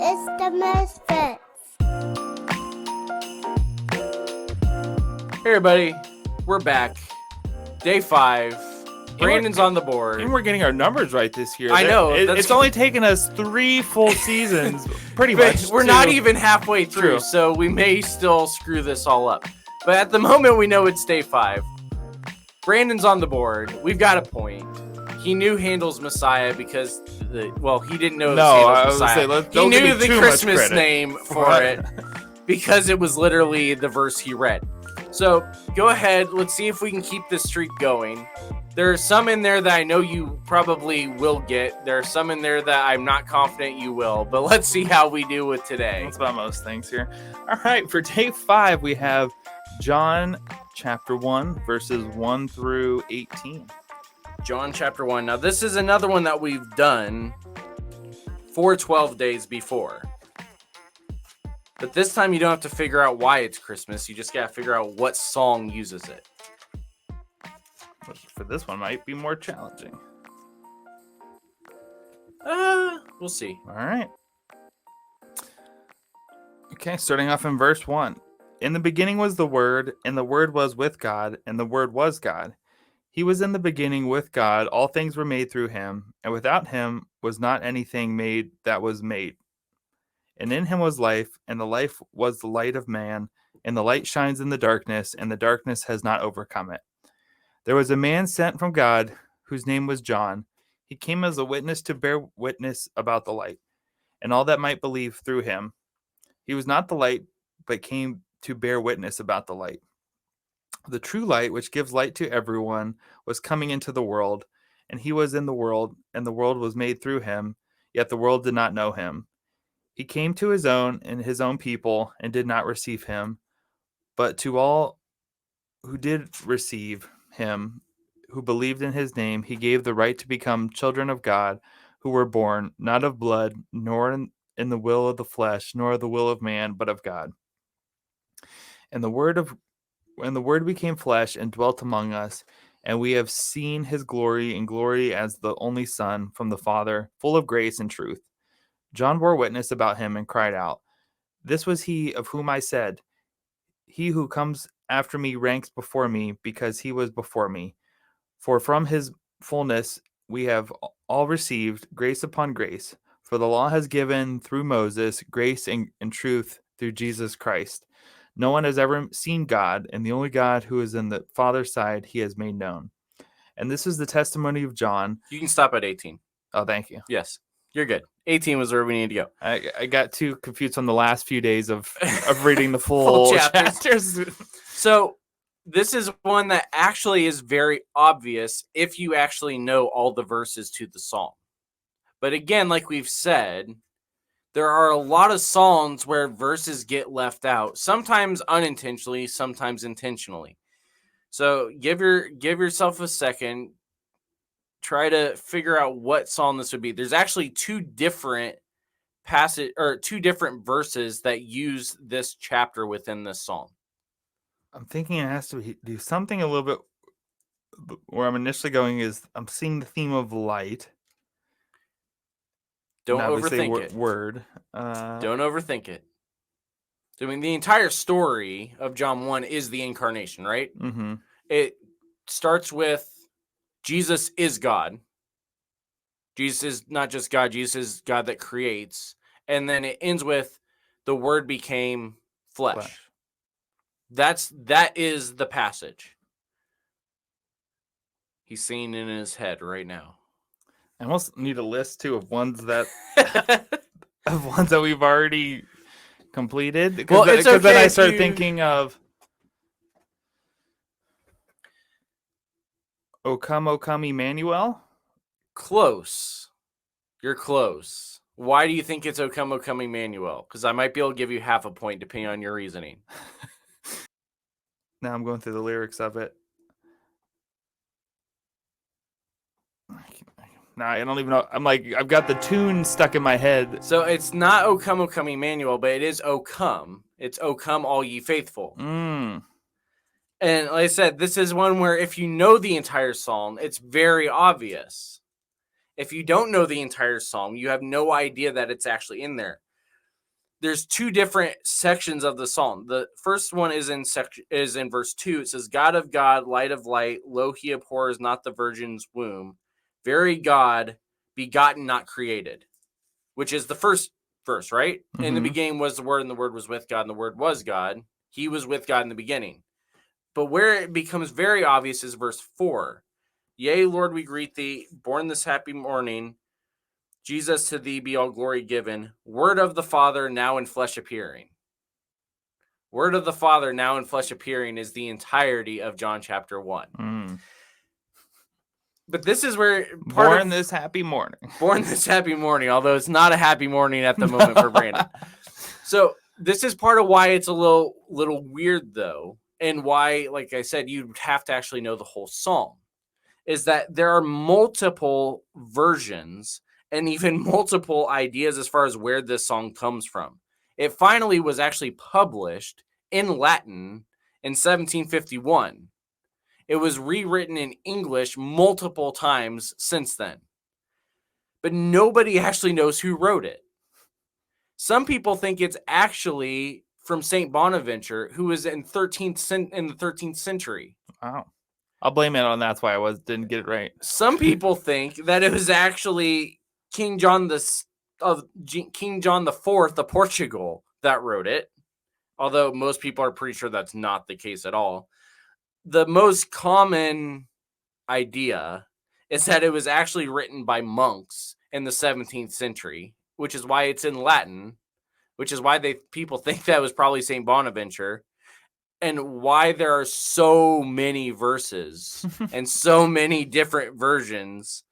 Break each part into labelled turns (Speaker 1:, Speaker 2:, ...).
Speaker 1: It's the Misfits.
Speaker 2: Hey everybody, we're back. Day 5. Brandon's on the board.
Speaker 3: And we're getting our numbers right this year.
Speaker 2: I know.
Speaker 3: It's only taken us 3 full seasons, pretty
Speaker 2: But
Speaker 3: much.
Speaker 2: we're not even halfway through,
Speaker 3: True.
Speaker 2: so we may still screw this all up. But at the moment, we know it's day 5. Brandon's on the board. We've got a point. He knew Handel's Messiah because, he didn't know it was Handel's Messiah. He knew the Christmas name for it because it was literally the verse he read. So go ahead. Let's see if we can keep this streak going. There are some in there that I know you probably will get. There are some in there that I'm not confident you will. But let's see how we do with today.
Speaker 3: That's about most things here. All right, for day 5, we have John chapter 1, verses 1 through 18.
Speaker 2: John chapter 1. Now, this is another one that we've done for 12 days before. But this time you don't have to figure out why it's Christmas. You just got to figure out what song uses it.
Speaker 3: Which for this one might be more challenging.
Speaker 2: We'll see.
Speaker 3: All right. Okay, starting off in verse 1. In the beginning was the Word, and the Word was with God, and the Word was God. He was in the beginning with God. All things were made through him, and without him was not anything made that was made. And in him was life, and the life was the light of man, and the light shines in the darkness, and the darkness has not overcome it. There was a man sent from God, whose name was John. He came as a witness to bear witness about the light, and all that might believe through him. He was not the light, but came to bear witness about the light. The true light, which gives light to everyone, was coming into the world, and he was in the world, and the world was made through him, yet the world did not know him. He came to his own, and his own people, and did not receive him. But to all who did receive him, who believed in his name, he gave the right to become children of God, who were born not of blood, nor in the will of the flesh, nor the will of man, but of God. And the Word became flesh and dwelt among us, and we have seen his glory, and glory as the only Son from the Father, full of grace and truth. John bore witness about him and cried out, "This was he of whom I said, 'He who comes after me ranks before me, because he was before me.' For from his fullness we have all received grace upon grace. For the law has given through Moses grace and truth through Jesus Christ. No one has ever seen God, and the only God who is in the Father's side he has made known. And this is the testimony of John."
Speaker 2: You can stop at 18.
Speaker 3: Oh, thank you.
Speaker 2: Yes, you're good. 18 was where we need to go.
Speaker 3: I got too confused on the last few days of reading the full chapters.
Speaker 2: So this is one that actually is very obvious if you actually know all the verses to the song. But again, like we've said, there are a lot of songs where verses get left out, sometimes unintentionally, sometimes intentionally. So give yourself a second. Try to figure out what song this would be. There's actually two different verses that use this chapter within this song.
Speaker 3: I'm thinking it has to do something a little bit where I'm initially going is I'm seeing the theme of light.
Speaker 2: Don't overthink it.
Speaker 3: Word.
Speaker 2: Don't overthink it. I mean, the entire story of John 1 is the incarnation, right?
Speaker 3: Mm-hmm.
Speaker 2: It starts with Jesus is God. Jesus is not just God. Jesus is God that creates. And then it ends with the Word became flesh. That is the passage. He's singing in his head right now.
Speaker 3: I almost need a list too of ones that we've already completed. Because then I start thinking of O come, Emmanuel.
Speaker 2: Close. You're close. Why do you think it's O come, Emmanuel? Because I might be able to give you half a point depending on your reasoning.
Speaker 3: Now I'm going through the lyrics of it. Nah, I don't even know. I'm like, I've got the tune stuck in my head.
Speaker 2: So it's not O come, Emmanuel, but it is O come. It's O come, all ye faithful.
Speaker 3: Mm.
Speaker 2: And like I said, this is one where if you know the entire song, it's very obvious. If you don't know the entire song, you have no idea that it's actually in there. there's two different sections of the psalm. The first one is in verse 2. It says, God of God, light of light, lo, he abhors not the virgin's womb, very God, begotten, not created, which is the first verse, right? In the beginning was the Word, and the Word was with God, and the Word was God. He was with God in the beginning. But where it becomes very obvious is verse 4. Yea, Lord, we greet thee, born this happy morning. Jesus, to thee be all glory given. Word of the Father, now in flesh appearing. Word of the Father, now in flesh appearing is the entirety of John chapter 1. But this is where
Speaker 3: born this happy morning,
Speaker 2: although it's not a happy morning at the moment for Brandon. So this is part of why it's a little weird, though, and why, like I said, you'd have to actually know the whole psalm, is that there are multiple versions and even multiple ideas as far as where this song comes from. It finally was actually published in Latin in 1751. It was rewritten in English multiple times since then. But nobody actually knows who wrote it. Some people think it's actually from St. Bonaventure, who was in the 13th century.
Speaker 3: Wow. I'll blame it on that's why I didn't get it right.
Speaker 2: Some people think that it was actually King John IV of Portugal that wrote it, although most people are pretty sure that's not the case at all. The most common idea is that it was actually written by monks in the 17th century, which is why it's in Latin, which is why people think that was probably St. Bonaventure, and why there are so many verses and so many different versions.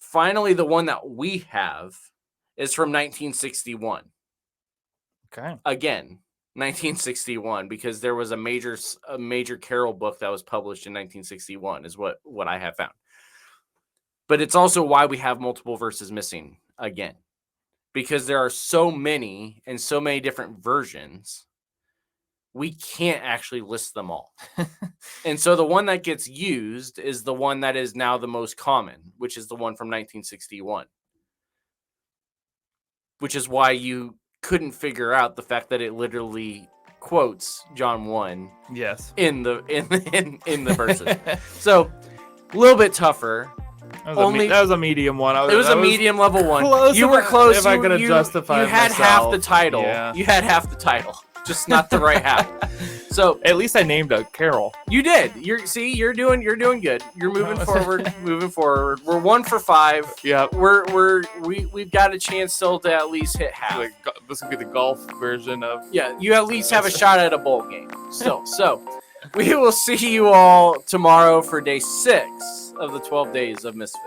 Speaker 2: Finally, the one that we have is from 1961.
Speaker 3: Okay.
Speaker 2: Again, 1961, because there was a major carol book that was published in 1961 is what I have found. But it's also why we have multiple verses missing again, because there are so many and so many different versions, we can't actually list them all. And so the one that gets used is the one that is now the most common, which is the one from 1961, which is why you couldn't figure out the fact that it literally quotes John 1
Speaker 3: yes
Speaker 2: in the verses. So a little bit tougher.
Speaker 3: That was a medium one.
Speaker 2: It was a medium level one. You were close. If I could have justified myself. You had half the title. Yeah. You had half the title, just not the right half. So
Speaker 3: at least I named a carol.
Speaker 2: You did. You're doing good. You're moving forward. We're 1 for 5.
Speaker 3: Yeah.
Speaker 2: We've got a chance still to at least hit half.
Speaker 3: This would be the golf version of.
Speaker 2: Yeah, you at least have a shot at a bowl game still. So we will see you all tomorrow for day 6 of the 12 Days of Misfits.